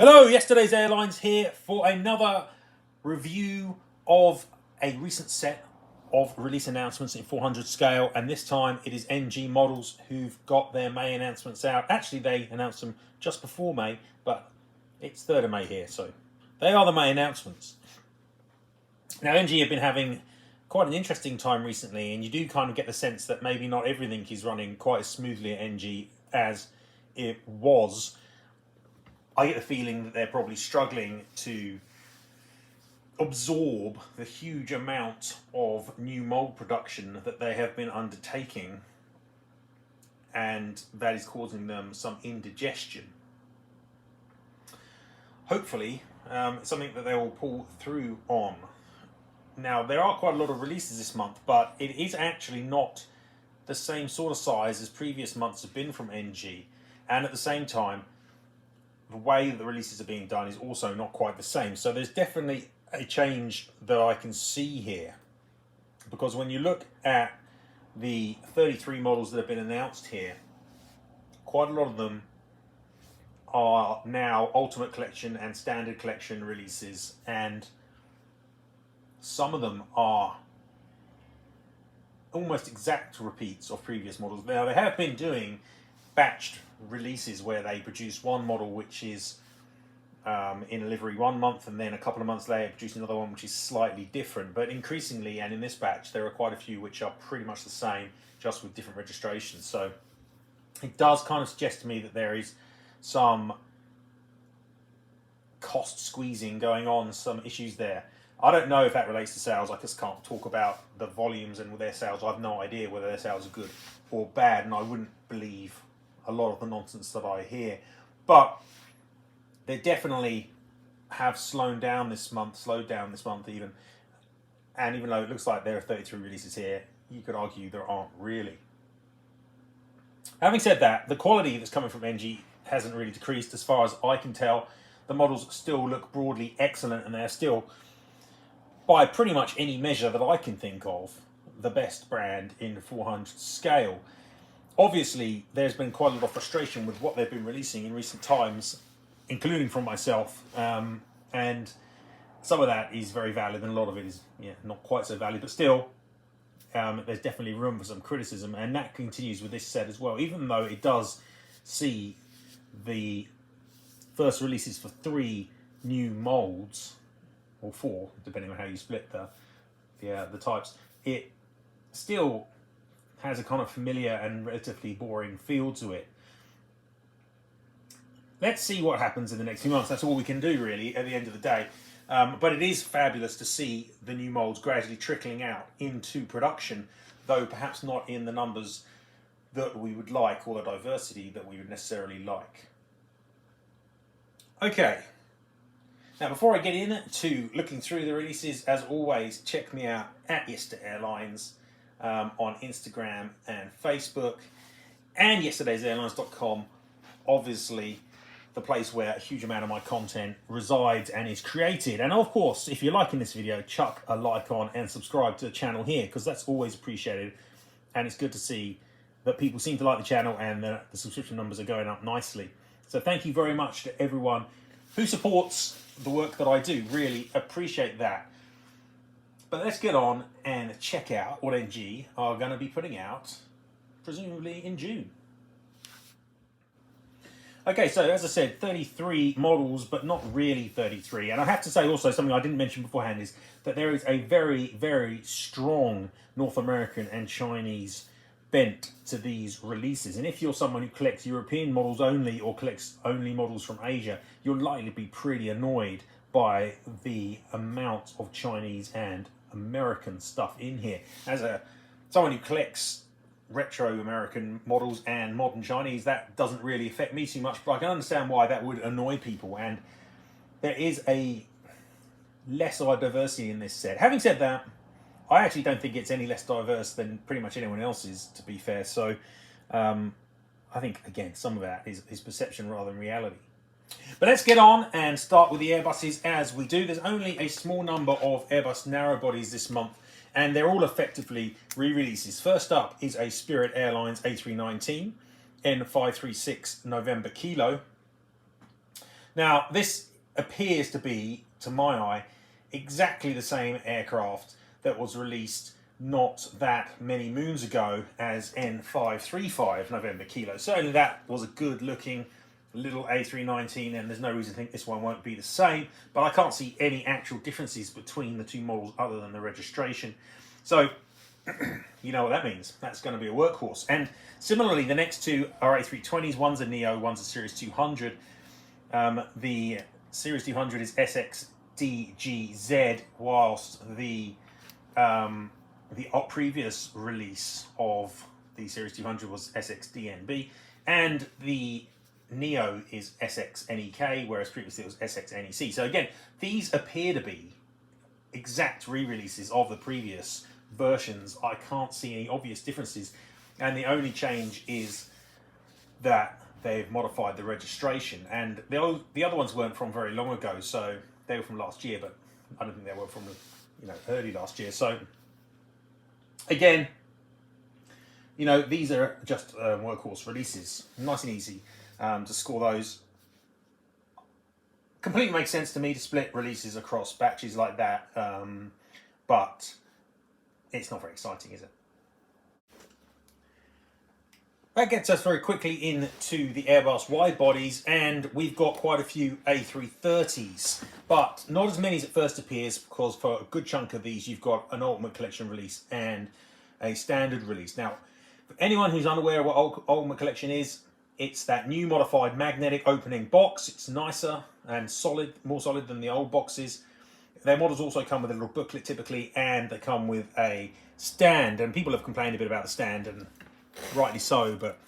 Hello, yesterday's Airlines here for another review of a recent set of release announcements in 400 scale, and this time it is NG Models who've got their May announcements out. Actually, they announced them just before May, but it's 3rd of May here, so they are the May announcements. Now, NG have been having quite an interesting time recently, and you do kind of get the sense that maybe not everything is running quite as smoothly at NG as it was. I get the feeling that they're probably struggling to absorb the huge amount of new mould production that they have been undertaking, and that is causing them some indigestion. Hopefully, it's something that they will pull through on. Now, there are quite a lot of releases this month, but it is actually not the same sort of size as previous months have been from NG, and at the same time, the way that the releases are being done is also not quite the same. So there's definitely a change that I can see here. Because when you look at the 33 models that have been announced here, quite a lot of them are now Ultimate Collection and Standard Collection releases, and some of them are almost exact repeats of previous models. Now, they have been doing batched releases where they produce one model which is in a livery 1 month, and then a couple of months later produce another one which is slightly different. But increasingly, and in this batch, there are quite a few which are pretty much the same, just with different registrations. So it does kind of suggest to me that there is some cost squeezing going on, some issues there. I don't know if that relates to sales. I just can't talk about the volumes and their sales. I have no idea whether their sales are good or bad, and I wouldn't believe a lot of the nonsense that I hear. But they definitely have slowed down this month even. And even though it looks like there are 33 releases here, you could argue there aren't really. Having said that, the quality that's coming from NG hasn't really decreased as far as I can tell. The models still look broadly excellent, and they're still, by pretty much any measure that I can think of, the best brand in 400 scale. Obviously, there's been quite a lot of frustration with what they've been releasing in recent times, including from myself, and some of that is very valid, and a lot of it is not quite so valid, but still, there's definitely room for some criticism, and that continues with this set as well, even though it does see the first releases for 3 new molds, or 4, depending on how you split the types. It still has a kind of familiar and relatively boring feel to it. Let's see what happens in the next few months. That's all we can do, really, at the end of the day. But it is fabulous to see the new molds gradually trickling out into production, though perhaps not in the numbers that we would like, or the diversity that we would necessarily like. Okay. Now, before I get into looking through the releases, as always, check me out at Airlines on Instagram and Facebook, and yesterdaysairlines.com, obviously the place where a huge amount of my content resides and is created. And of course, if you're liking this video, chuck a like on and subscribe to the channel here, because that's always appreciated, and it's good to see that people seem to like the channel and the subscription numbers are going up nicely. So thank you very much to everyone who supports the work that I do. Really appreciate that. But let's get on and check out what NG are going to be putting out, presumably in June. Okay, so as I said, 33 models, but not really 33. And I have to say also, something I didn't mention beforehand, is that there is a very, very strong North American and Chinese bent to these releases. And if you're someone who collects European models only, or collects only models from Asia, you're likely to be pretty annoyed by the amount of Chinese and American stuff in here. As someone who collects retro American models and modern Chinese, that doesn't really affect me too much, but I can understand why that would annoy people, and there is a less of a diversity in this set. Having said that, I actually don't think it's any less diverse than pretty much anyone else's, to be fair. So I think, again, some of that is perception rather than reality. But let's get on and start with the Airbuses as we do. There's only a small number of Airbus narrow bodies this month, and they're all effectively re-releases. First up is a Spirit Airlines A319 N536 November Kilo. Now, this appears to be, to my eye, exactly the same aircraft that was released not that many moons ago as N535 November Kilo. Certainly that was a good looking little A319, and there's no reason to think this one won't be the same, but I can't see any actual differences between the two models other than the registration. So you know what that means. That's going to be a workhorse. And similarly, the next two are A320s. One's a Neo, one's a Series 200. The Series 200 is SXDGZ, whilst the previous release of the Series 200 was SXDNB, and the Neo is SXNEK, whereas previously it was SXNEC. So again, these appear to be exact re-releases of the previous versions. I can't see any obvious differences, and the only change is that they've modified the registration, and the other ones weren't from very long ago, so they were from last year, but I don't think they were from early last year. So again, these are just workhorse releases, nice and easy to score those. Completely makes sense to me to split releases across batches like that, but it's not very exciting, is it? That gets us very quickly into the Airbus wide bodies, and we've got quite a few A330s, but not as many as it first appears, because for a good chunk of these you've got an Ultimate Collection release and a standard release. Now, for anyone who's unaware of what Ultimate Collection is, it's that new modified magnetic opening box. It's nicer and solid, more solid than the old boxes. Their models also come with a little booklet typically, and they come with a stand, and people have complained a bit about the stand, and rightly so, but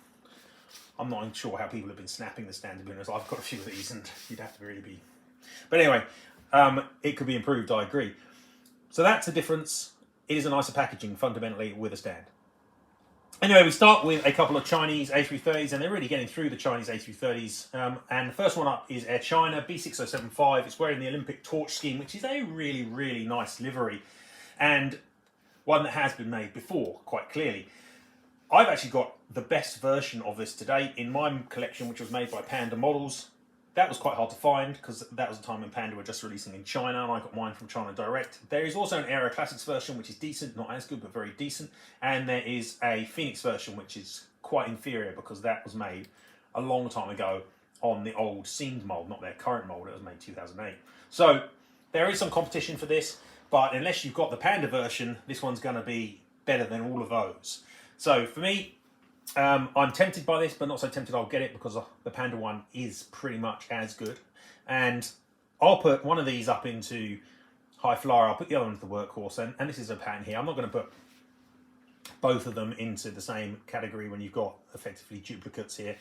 I'm not sure how people have been snapping the stand, to be honest. I've got a few of these, and you'd have to really be... But anyway, it could be improved, I agree. So that's the difference. It is a nicer packaging, fundamentally, with a stand. Anyway, we start with a couple of Chinese A330s, and they're really getting through the Chinese A330s. And the first one up is Air China, B6075. It's wearing the Olympic torch scheme, which is a really, really nice livery, and one that has been made before, quite clearly. I've actually got the best version of this to date in my collection, which was made by Panda Models. That was quite hard to find, because that was the time when Panda were just releasing in China, and I got mine from China Direct. There is also an Aero Classics version, which is decent, not as good, but very decent. And there is a Phoenix version, which is quite inferior, because that was made a long time ago on the old seamed mould, not their current mould. It was made 2008. So there is some competition for this, but unless you've got the Panda version, this one's going to be better than all of those. So for me, I'm tempted by this, but not so tempted I'll get it, because the Panda one is pretty much as good. And I'll put one of these up into High Flyer, I'll put the other one into the Workhorse, and this is a pattern here. I'm not going to put both of them into the same category when you've got effectively duplicates here.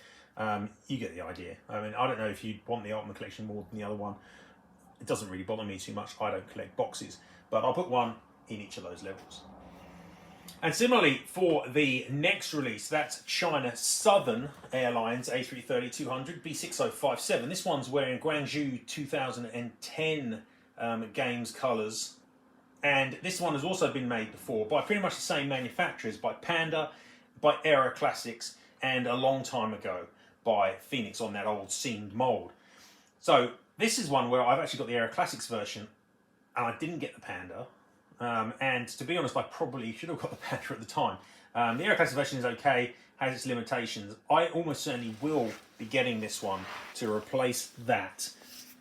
You get the idea. I mean, I don't know if you want the Ultimate Collection more than the other one. It doesn't really bother me too much. I don't collect boxes, but I'll put one in each of those levels. And similarly, for the next release, that's China Southern Airlines A330-200 B6057. This one's wearing Guangzhou 2010 Games colours. And this one has also been made before by pretty much the same manufacturers, by Panda, by Aero Classics, and a long time ago by Phoenix on that old seamed mould. So this is one where I've actually got the Aero Classics version, and I didn't get the Panda. And to be honest, I probably should have got the Panda at the time. The Aero Classics version is okay, has its limitations. I almost certainly will be getting this one to replace that.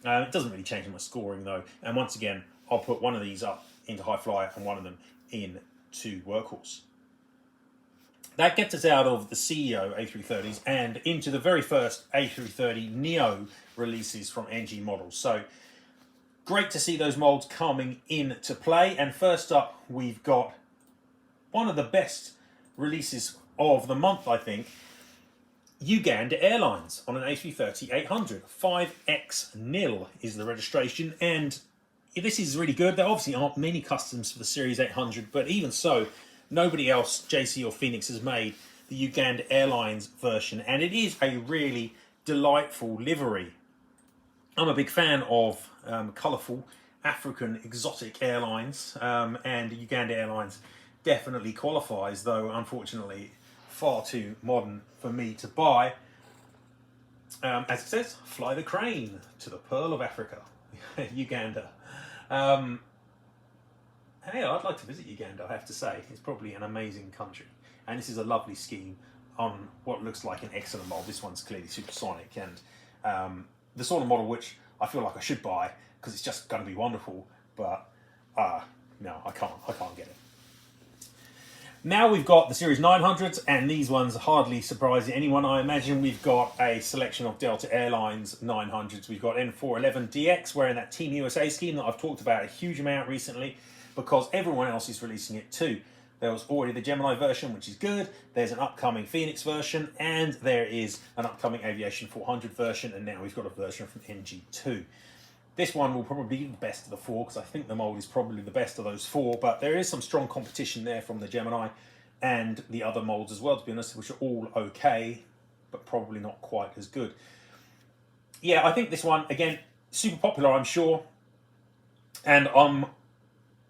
It doesn't really change my scoring though. And once again, I'll put one of these up into High Flyer and one of them into Workhorse. That gets us out of the CEO A330s and into the very first A330 Neo releases from NG Models. So great to see those molds coming into play. And first up, we've got one of the best releases of the month, I think. Uganda Airlines on an A330-800. 5X0 is the registration, and this is really good. There obviously aren't many customs for the Series 800, but even so, nobody else, JC or Phoenix, has made the Uganda Airlines version, and it is a really delightful livery. I'm a big fan of colourful African exotic airlines, and Uganda Airlines definitely qualifies, though unfortunately far too modern for me to buy. As it says, fly the crane to the Pearl of Africa, Uganda. Hey, I'd like to visit Uganda, I have to say. It's probably an amazing country. And this is a lovely scheme on what looks like an excellent model. This one's clearly supersonic, and the sort of model which I feel like I should buy because it's just going to be wonderful, but no, I can't get it. Now we've got the Series 900s, and these ones hardly surprise anyone, I imagine. We've got a selection of Delta Airlines 900s. We've got N411DX, wearing that Team USA scheme that I've talked about a huge amount recently, because everyone else is releasing it too. There was already the Gemini version, which is good. There's an upcoming Phoenix version, and there is an upcoming Aviation 400 version, and now we've got a version from NG2. This one will probably be the best of the four, because I think the mould is probably the best of those four, but there is some strong competition there from the Gemini and the other moulds as well, to be honest, which are all okay, but probably not quite as good. Yeah, I think this one, again, super popular, I'm sure. And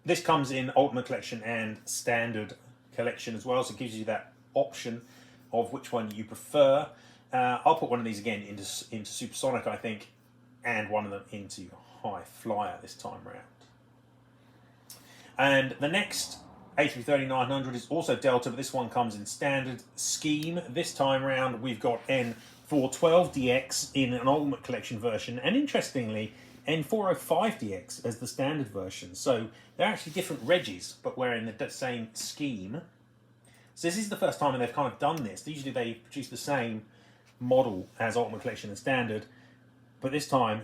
this comes in Ultimate Collection and Standard Collection as well, so it gives you that option of which one you prefer. I'll put one of these again into Supersonic, I think, and one of them into High Flyer this time round. And the next A330-900 is also Delta, but this one comes in Standard Scheme. This time round we've got N412DX in an Ultimate Collection version, and interestingly, N405DX as the standard version. So they're actually different regs, but wearing the same scheme. So this is the first time they've kind of done this. Usually they produce the same model as Ultimate Collection and Standard, but this time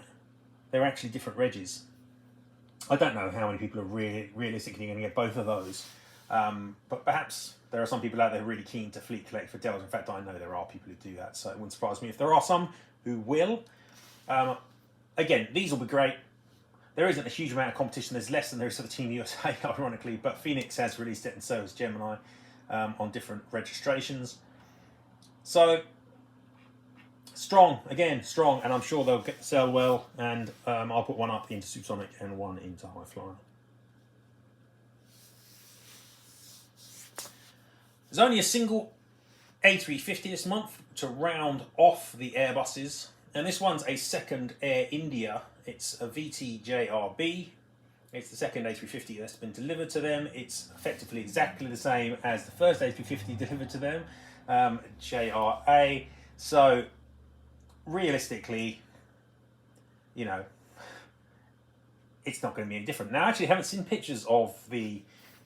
they're actually different regs. I don't know how many people are realistically going to get both of those, but perhaps there are some people out there really keen to fleet collect for Delta. In fact, I know there are people who do that, so it wouldn't surprise me if there are some who will. Again, these will be great. There isn't a huge amount of competition. There's less than there is for the Team USA, ironically, but Phoenix has released it, and so has Gemini, on different registrations. So, strong, again, strong, and I'm sure they'll sell well, and I'll put one up into Supersonic and one into High Flyer. There's only a single A350 this month to round off the Airbuses, and this one's a second Air India. It's a VTJRB. It's the second A350 that's been delivered to them. It's effectively exactly the same as the first A350 delivered to them, JRA. So, realistically, you know, it's not going to be any different. Now, I actually haven't seen pictures of the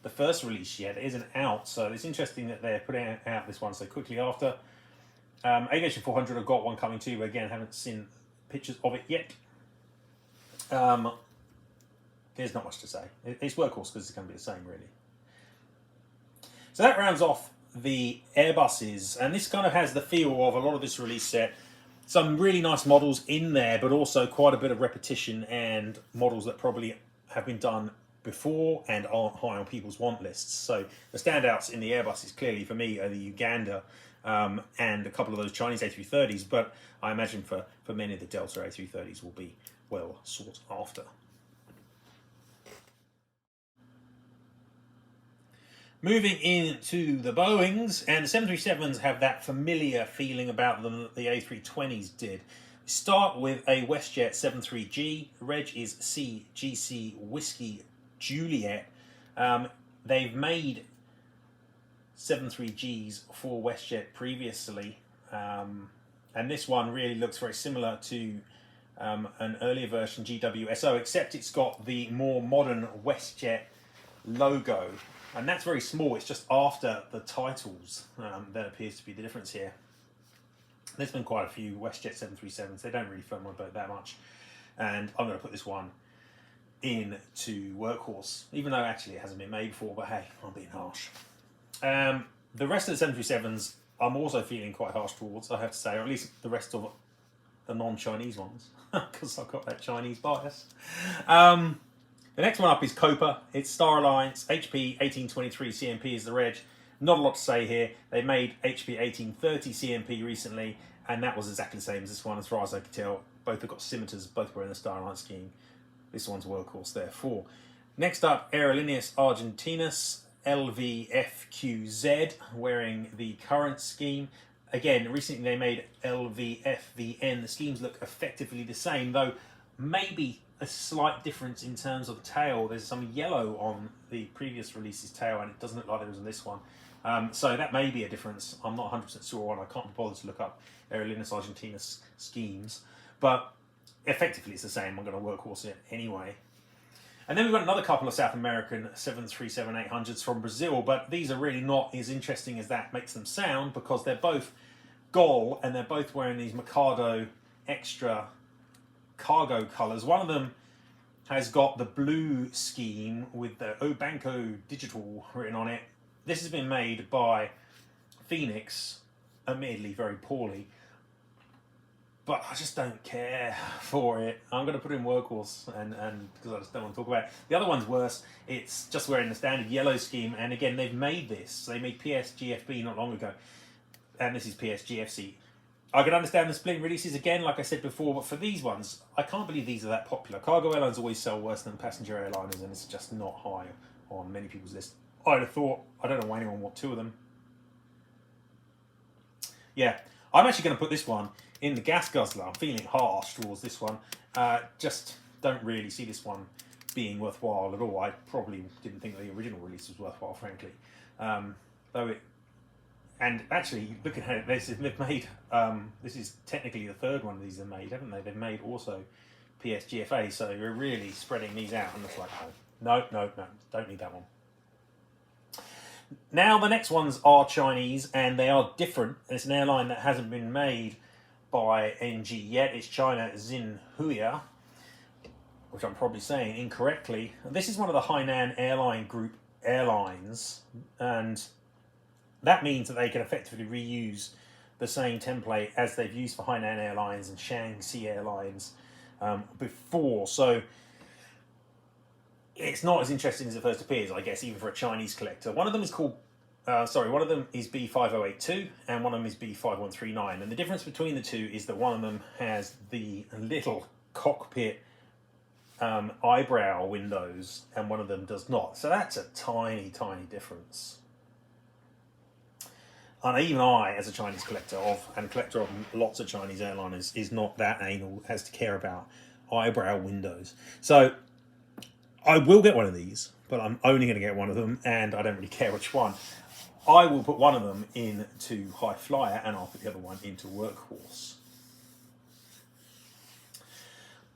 first release yet. It isn't out, so it's interesting that they're putting out this one so quickly after. Aviation 400 have got one coming too, but again, haven't seen pictures of it yet. There's not much to say. It's workhorse because it's going to be the same, really. So that rounds off the Airbuses, and this kind of has the feel of a lot of this release set. Some really nice models in there, but also quite a bit of repetition and models that probably have been done before and aren't high on people's want lists. So the standouts in the Airbuses clearly for me are the Uganda and a couple of those Chinese A330s, but I imagine for many of the Delta A330s will be well sought after. Moving into the Boeings, and the 737s have that familiar feeling about them that the A320s did. We start with a WestJet 73G. Reg is CGC Whiskey Juliet. They've made 73Gs for WestJet previously, and this one really looks very similar to an earlier version GWSO, except it's got the more modern WestJet logo, and that's very small. It's just after the titles that appears to be the difference here. There's been quite a few WestJet 737s. They don't really float my boat that much, and I'm going to put this one into Workhorse, even though actually it hasn't been made before, but hey, I'm being harsh. The rest of the 737s I'm also feeling quite harsh towards, I have to say, or at least the rest of the non-Chinese ones, because I've got that Chinese bias. The next one up is Copa. It's Star Alliance, HP 1823 CMP is the reg. Not a lot to say here. They made HP 1830 CMP recently, and that was exactly the same as this one as far as I could tell. Both have got scimitars, both were in the Star Alliance scheme. This one's workhorse, therefore. Next up, Aerolíneas Argentinas LVFQZ, wearing the current scheme. again, recently they made LVFVN. The schemes look effectively the same, though maybe a slight difference in terms of tail. There's some yellow on the previous release's tail, and it doesn't look like there was on this one. So that may be a difference. I'm not 100% sure on. I can't be bothered to look up Aerolíneas Argentinas schemes, but effectively it's the same. I'm going to workhorse it anyway. And then we've got another couple of South American 737-800s from Brazil, but these are really not as interesting as that makes them sound, because they're both gold and they're both wearing these Mikado extra cargo colours. One of them has got the blue scheme with the O Banco Digital written on it. This has been made by Phoenix, admittedly very poorly, but I just don't care for it. I'm going to put it in workhorse, and because I just don't want to talk about it. The other one's worse. It's just wearing the standard yellow scheme, and again, they've made this. They made PSGFB not long ago, and this is PSGFC. I can understand the split releases again, like I said before, but for these ones, I can't believe these are that popular. Cargo airlines always sell worse than passenger airliners, and it's just not high on many people's list. I'd have thought, I don't know why anyone want two of them. Yeah, I'm actually going to put this one in the gas guzzler. I'm feeling harsh towards this one. Just don't really see this one being worthwhile at all. I probably didn't think the original release was worthwhile, frankly. Though it, and actually, looking at it, they've made, this is technically the third one of these they've made, haven't they? They've made also PSGFA, so you're really spreading these out, and it's like, no, don't need that one. Now, the next ones are Chinese, and they are different. It's an airline that hasn't been made by NG yet. It's China Xinhua, which I'm probably saying incorrectly. This is one of the Hainan Airline Group airlines, and that means that they can effectively reuse the same template as they've used for Hainan Airlines and Shaanxi Airlines before. So it's not as interesting as it first appears, I guess, even for a Chinese collector. One of them is called, one of them is B5082 and one of them is B5139. And the difference between the two is that one of them has the little cockpit eyebrow windows and one of them does not. So that's a tiny, tiny difference. And even I, as a Chinese collector of, and collector of lots of Chinese airliners, is not that anal as to care about eyebrow windows. So I will get one of these, but I'm only going to get one of them, and I don't really care which one. I will put one of them into High Flyer, and I'll put the other one into Workhorse.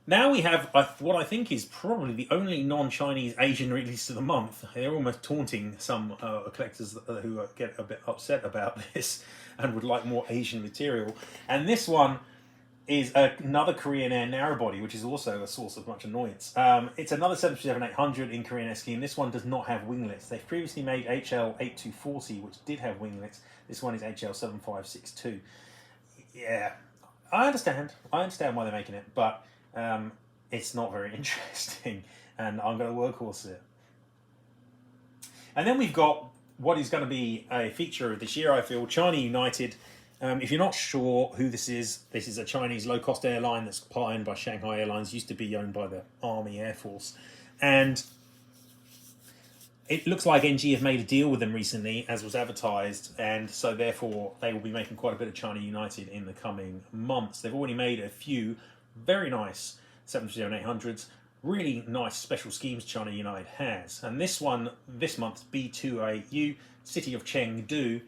Now we have what I think is probably the only non-Chinese Asian release of the month. They're almost taunting some collectors who get a bit upset about this and would like more Asian material. And this one is another Korean Air narrowbody, which is also a source of much annoyance. It's another 737-800 in Korean Air scheme. This one does not have winglets. They've previously made HL8240, which did have winglets. This one is HL7562. Yeah, I understand why they're making it, but it's not very interesting, and I'm going to workhorse it. And then we've got what is going to be a feature of this year, I feel, China United. If you're not sure who this is a Chinese low-cost airline that's owned by Shanghai Airlines, used to be owned by the Army Air Force. And it looks like NG have made a deal with them recently, as was advertised, and so therefore they will be making quite a bit of China United in the coming months. They've already made a few very nice 737-800s, really nice special schemes China United has. And this one, this month's B2AU, City of Chengdu,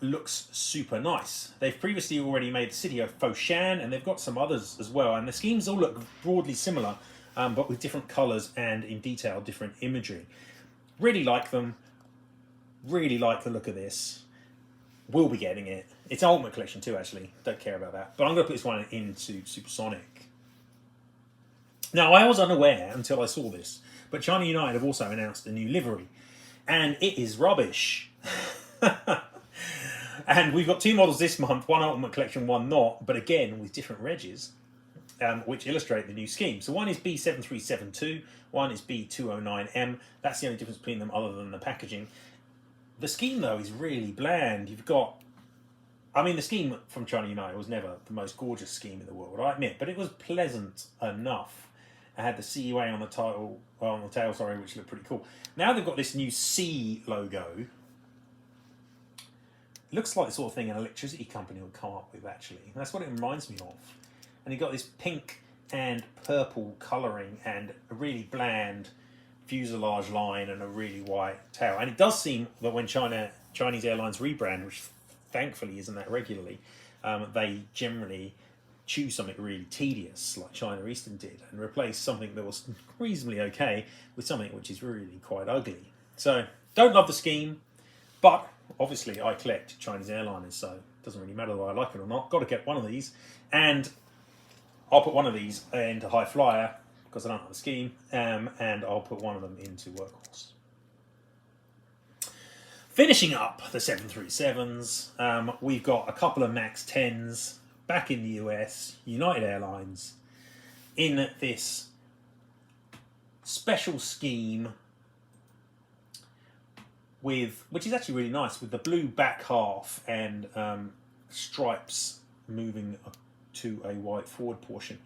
looks super nice. They've previously already made the City of Foshan, and they've got some others as well. And the schemes all look broadly similar, but with different colours and in detail different imagery. Really like them. Really like the look of this. Will be getting it. It's an Ultimate Collection too, actually. Don't care about that. But I'm going to put this one into Supersonic. Now, I was unaware until I saw this, but China United have also announced a new livery, and it is rubbish. And we've got two models this month, one Ultimate Collection, one not, but again with different regs, which illustrate the new scheme. So one is B7372, one is B209M. That's the only difference between them other than the packaging. The scheme, though, is really bland. You've got, I mean, the scheme from China United was never the most gorgeous scheme in the world, I admit, but it was pleasant enough. It had the CUA on the tail, which looked pretty cool. Now they've got this new C logo, looks like the sort of thing an electricity company would come up with, actually. That's what it reminds me of. And you've got this pink and purple colouring and a really bland fuselage line and a really white tail. And it does seem that when Chinese airlines rebrand, which thankfully isn't that regularly, they generally choose something really tedious, like China Eastern did, and replace something that was reasonably okay with something which is really quite ugly. So, don't love the scheme, but obviously I collect Chinese airliners, so it doesn't really matter whether I like it or not. Got to get one of these, and I'll put one of these into High Flyer because I don't like the scheme, and I'll put one of them into Workhorse. Finishing up the 737s, we've got a couple of MAX 10s back in the US, United Airlines, in this special scheme which is actually really nice, with the blue back half and stripes moving to a white forward portion.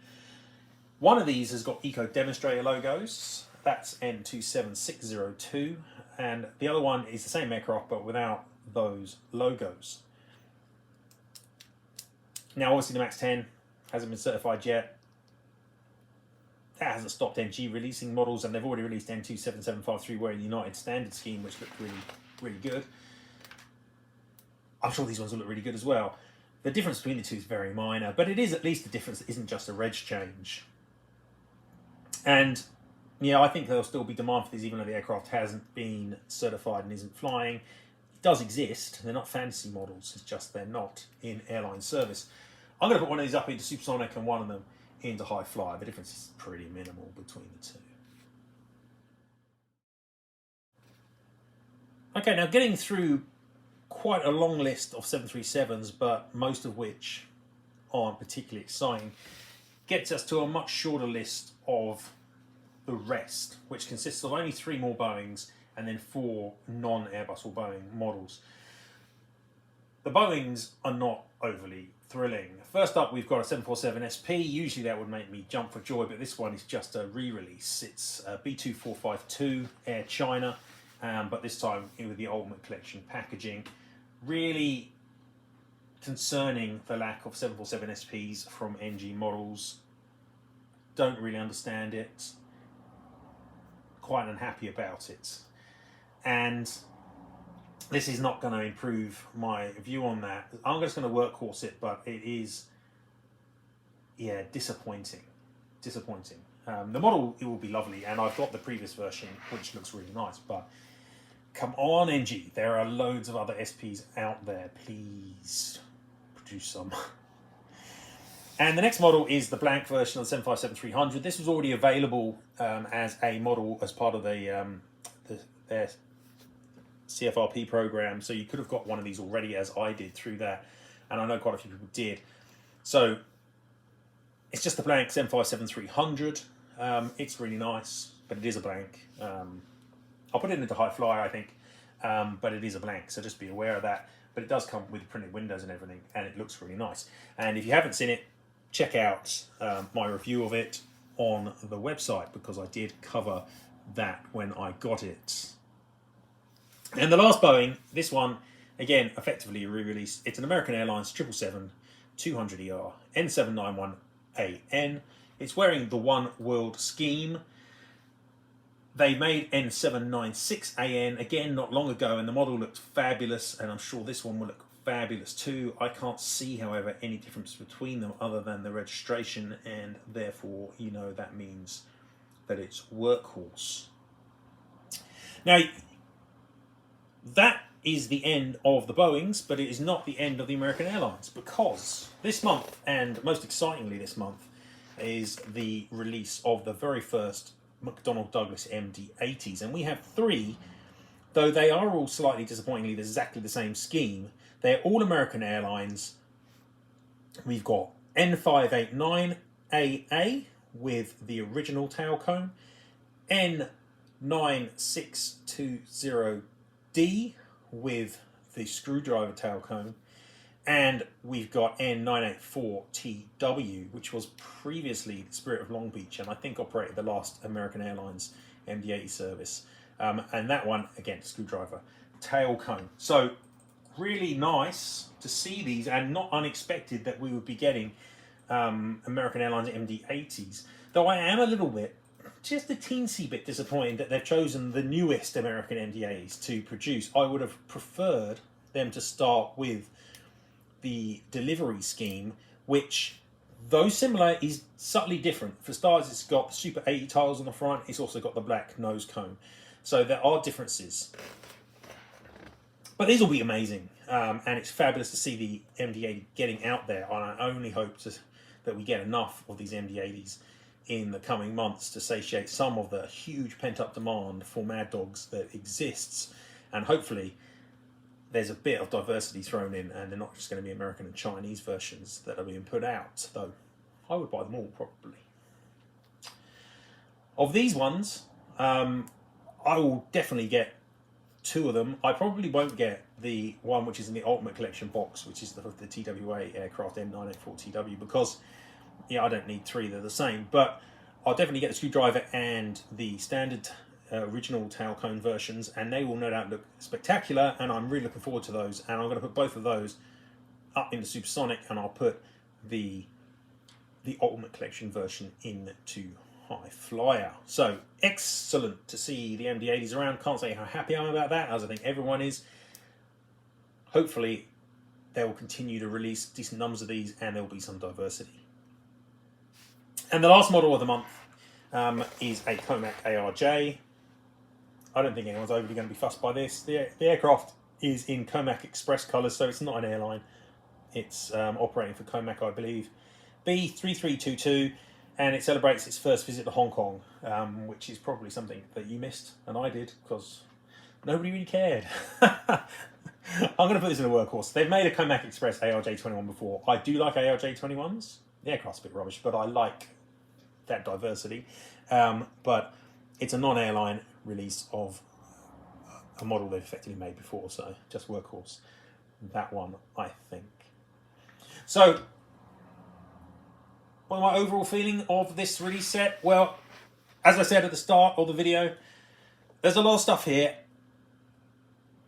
One of these has got Eco Demonstrator logos. That's N27602, and the other one is the same aircraft but without those logos. Now, obviously, the MAX 10 hasn't been certified yet. That hasn't stopped NG releasing models, and they've already released N27753 wearing the United Standard scheme, which looked really, really good. I'm sure these ones will look really good as well. The difference between the two is very minor, but it is at least a difference that isn't just a reg change. And yeah, I think there'll still be demand for these, even though the aircraft hasn't been certified and isn't flying. It does exist. They're not fantasy models, it's just they're not in airline service. I'm going to put one of these up into Supersonic and one of them into High Flyer. The difference is pretty minimal between the two. Okay, now getting through quite a long list of 737s, but most of which aren't particularly exciting, gets us to a much shorter list of the rest, which consists of only 3 more Boeings and then 4 non-Airbus or Boeing models. The Boeings are not overly thrilling. First up, we've got a 747 SP. Usually that would make me jump for joy, but this one is just a re-release. It's a B2452 Air China, but this time with the Ultimate Collection packaging. Really concerning, the lack of 747 SPs from NG models. Don't really understand it. Quite unhappy about it. And this is not going to improve my view on that. I'm just going to workhorse it, but it is, yeah, disappointing. Disappointing. The model, it will be lovely, and I've got the previous version, which looks really nice, but come on, NG. There are loads of other SPs out there. Please produce some. And the next model is the blank version of the 757-300. This was already available as a model as part of their CFRP program, so you could have got one of these already, as I did through that, and I know quite a few people did. So it's just a blank 757-300. It's really nice, but it is a blank. I'll put it into High Flyer, I think, but it is a blank, so just be aware of that. But it does come with printed windows and everything, and it looks really nice. And if you haven't seen it, check out my review of it on the website, because I did cover that when I got it. And the last Boeing, this one, again, effectively a re-release. It's an American Airlines 777-200ER N791AN. It's wearing the One World scheme. They made N796AN, again, not long ago, and the model looked fabulous, and I'm sure this one will look fabulous too. I can't see, however, any difference between them other than the registration, and therefore, you know, that means that it's Workhorse. Now, that is the end of the Boeings, but it is not the end of the American Airlines, because this month, and most excitingly this month, is the release of the very first McDonnell Douglas MD-80s, and we have 3, though they are all slightly disappointingly exactly the same scheme. They're all American Airlines. We've got N589AA with the original tail cone, N9620D with the screwdriver tail cone, and we've got N984TW, which was previously the Spirit of Long Beach, and I think operated the last American Airlines MD-80 service. And that one, again, screwdriver tail cone. So really nice to see these, and not unexpected that we would be getting American Airlines MD-80s. Though I am a little bit, just a teensy bit disappointed that they've chosen the newest American MD-80s to produce. I would have preferred them to start with the delivery scheme, which, though similar, is subtly different. For starters, it's got the Super 80 tiles on the front. It's also got the black nose cone. So there are differences. But these will be amazing. And it's fabulous to see the MD-80 getting out there. And I only hope that we get enough of these MD-80s in the coming months to satiate some of the huge pent-up demand for Mad Dogs that exists. And hopefully there's a bit of diversity thrown in, and they're not just going to be American and Chinese versions that are being put out, though I would buy them all probably. Of these ones, I will definitely get 2 of them. I probably won't get the one which is in the Ultimate Collection box, which is the TWA aircraft M984TW, because I don't need 3, they're the same. But I'll definitely get the screwdriver and the standard original tail cone versions, and they will no doubt look spectacular, and I'm really looking forward to those. And I'm going to put both of those up into Supersonic, and I'll put the Ultimate Collection version into High Flyer. So excellent to see the MD-80s around. Can't say how happy I am about that, as I think everyone is. Hopefully they will continue to release decent numbers of these, and there will be some diversity. And the last model of the month is a Comac ARJ. I don't think anyone's overly going to be fussed by this. The aircraft is in Comac Express colours, so it's not an airline. It's operating for Comac, I believe. B3322, and it celebrates its first visit to Hong Kong, which is probably something that you missed, and I did, because nobody really cared. I'm going to put this in a workhorse. They've made a Comac Express ARJ21 before. I do like ARJ21s. The aircraft's a bit rubbish, but I like that diversity. But it's a non-airline release of a model they've effectively made before, so just workhorse. That one, I think. So, what my overall feeling of this release set? Well, as I said at the start of the video, there's a lot of stuff here,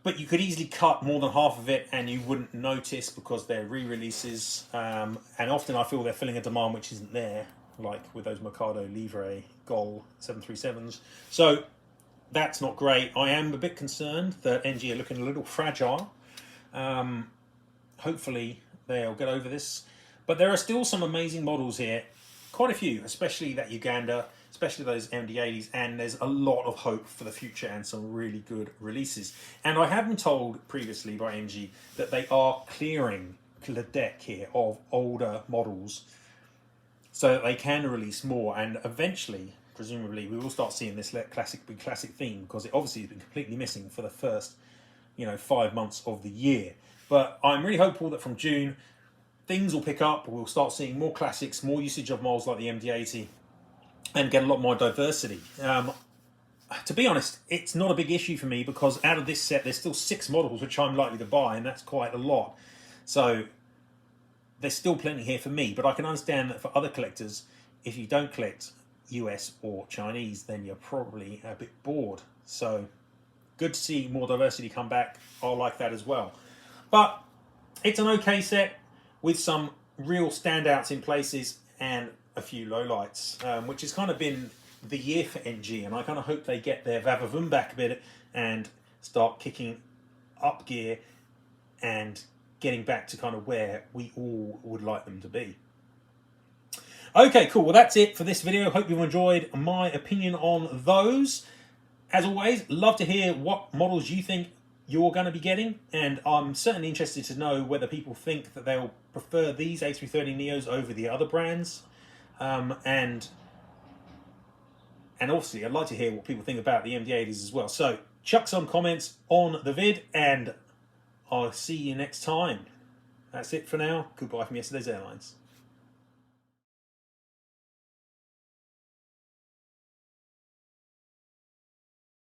but you could easily cut more than half of it and you wouldn't notice, because they're re-releases, and often I feel they're filling a demand which isn't there, like with those Mercado Libre Gol 737s. So that's not great. I am a bit concerned that NG are looking a little fragile. Hopefully they'll get over this. But there are still some amazing models here, quite a few, especially that Uganda, especially those MD-80s, and there's a lot of hope for the future and some really good releases. And I have been told previously by NG that they are clearing the deck here of older models so that they can release more, and eventually, presumably, we will start seeing this classic big classic theme, because it obviously has been completely missing for the first 5 months of the year. But I'm really hopeful that from June things will pick up. We'll start seeing more classics, more usage of models like the MD-80, and get a lot more diversity. To be honest, it's not a big issue for me, because out of this set there's still 6 models which I'm likely to buy, and that's quite a lot. So there's still plenty here for me, but I can understand that for other collectors, if you don't collect US or Chinese, then you're probably a bit bored. So good to see more diversity come back. I like that as well. But it's an okay set with some real standouts in places and a few lowlights, which has kind of been the year for NG, and I kind of hope they get their vavavoom back a bit and start kicking up gear and getting back to kind of where we all would like them to be. Okay, cool. Well, that's it for this video. Hope you've enjoyed my opinion on those. As always, love to hear what models you think you're going to be getting, and I'm certainly interested to know whether people think that they'll prefer these A330neos over the other brands, and obviously I'd like to hear what people think about the MD-80s as well. So chuck some comments on the vid, and I'll see you next time. That's it for now. Goodbye from yesterday's Airlines.